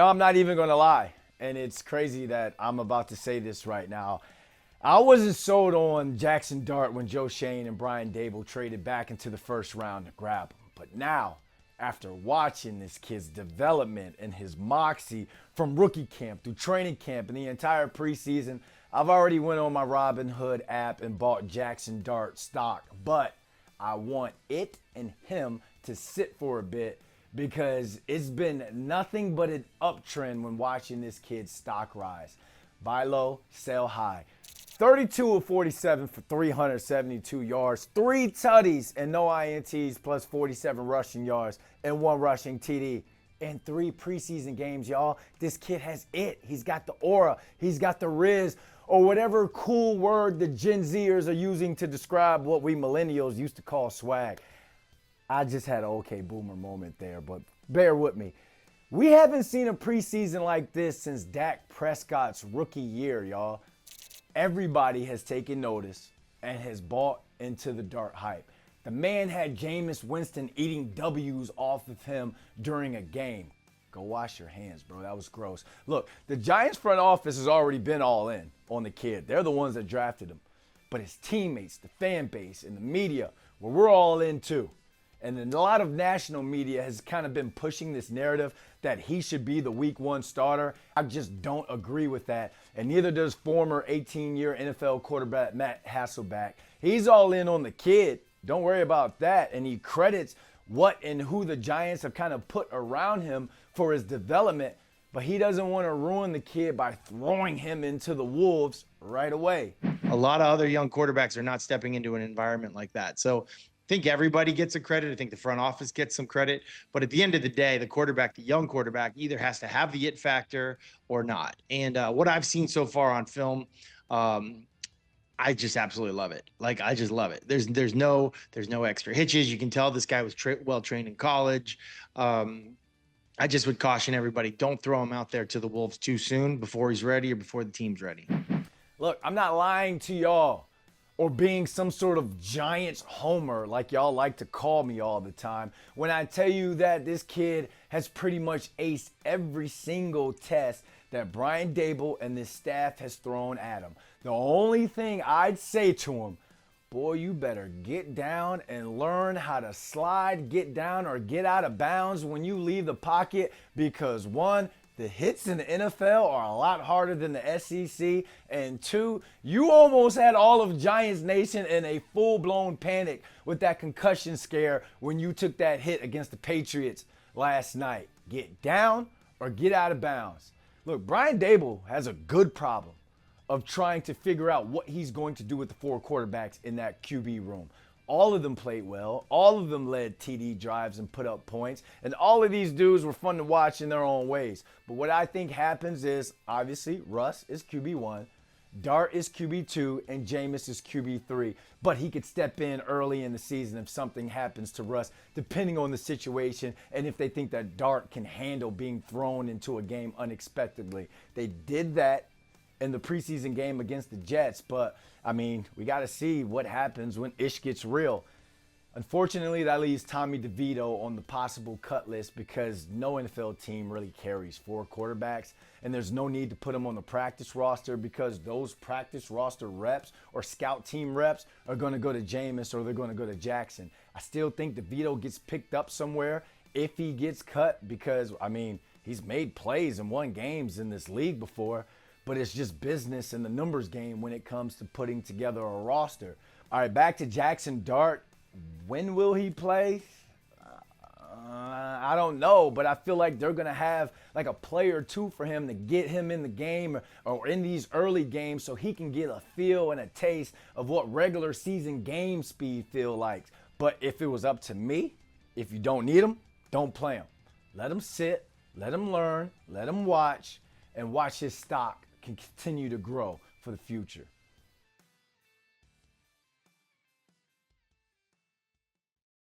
I'm not even going to lie. And it's crazy that I'm about to say this right now. I wasn't sold on Jaxson Dart when Joe Shane and Brian Dable traded back into the first round to grab him. But now, after watching this kid's development and his moxie from rookie camp through training camp and the entire preseason, I've already went on my Robinhood app and bought Jaxson Dart stock. But I want it and him to sit for a bit because it's been nothing but an uptrend when watching this kid's stock rise. Buy low, sell high. 32 of 47 for 372 yards, 3 tutties and no INTs, plus 47 rushing yards and 1 rushing TD. In 3 preseason games, y'all, this kid has it. He's got the aura. He's got the riz, or whatever cool word the Gen Zers are using to describe what we millennials used to call swag. I just had an okay boomer moment there, but bear with me. We haven't seen a preseason like this since Dak Prescott's rookie year, y'all. Everybody has taken notice and has bought into the Dart hype. The man had Jameis Winston eating W's off of him during a game. Go wash your hands, bro. That was gross. Look, the Giants front office has already been all in on the kid. They're the ones that drafted him. But his teammates, the fan base, and the media, well, we're all in too. And then a lot of national media has kind of been pushing this narrative that he should be the week 1 starter. I just don't agree with that. And neither does former 18-year NFL quarterback Matt Hasselbeck. He's all in on the kid. Don't worry about that. And he credits what and who the Giants have kind of put around him for his development. But he doesn't want to ruin the kid by throwing him into the wolves right away. A lot of other young quarterbacks are not stepping into an environment like that. So I think everybody gets a credit. I think the front office gets some credit. But at the end of the day, the quarterback, the young quarterback, either has to have the it factor or not. And what I've seen so far on film, I just absolutely love it. Like, I just love it. There's no extra hitches. You can tell this guy was well trained in college. I just would caution everybody, don't throw him out there to the Wolves too soon before he's ready or before the team's ready. Look, I'm not lying to y'all or being some sort of Giants homer like y'all like to call me all the time when I tell you that this kid has pretty much aced every single test that Brian Dable and this staff has thrown at him. The only thing I'd say to him, boy, you better get down and learn how to slide, get down, or get out of bounds when you leave the pocket because 1, the hits in the NFL are a lot harder than the SEC. And 2, you almost had all of Giants Nation in a full-blown panic with that concussion scare when you took that hit against the Patriots last night. Get down or get out of bounds. Look, Brian Dable has a good problem of trying to figure out what he's going to do with the 4 quarterbacks in that QB room. All of them played well. All of them led TD drives and put up points. And all of these dudes were fun to watch in their own ways. But what I think happens is, obviously, Russ is QB1, Dart is QB2, and Jameis is QB3. But he could step in early in the season if something happens to Russ, depending on the situation and if they think that Dart can handle being thrown into a game unexpectedly. They did that in the preseason game against the Jets, but I mean, we got to see what happens when ish gets real. Unfortunately, that leaves Tommy DeVito on the possible cut list because no NFL team really carries 4 quarterbacks, and there's no need to put him on the practice roster because those practice roster reps or scout team reps are going to go to Jameis or they're going to go to Jackson. I still think DeVito gets picked up somewhere if he gets cut because, I mean, he's made plays and won games in this league before. But it's just business in the numbers game when it comes to putting together a roster. All right, back to Jaxson Dart. When will he play? I don't know, but I feel like they're going to have like a play or 2 for him to get him in the game or in these early games so he can get a feel and a taste of what regular season game speed feel like. But if it was up to me, if you don't need him, don't play him. Let him sit, let him learn, let him watch, and watch his stock can continue to grow for the future.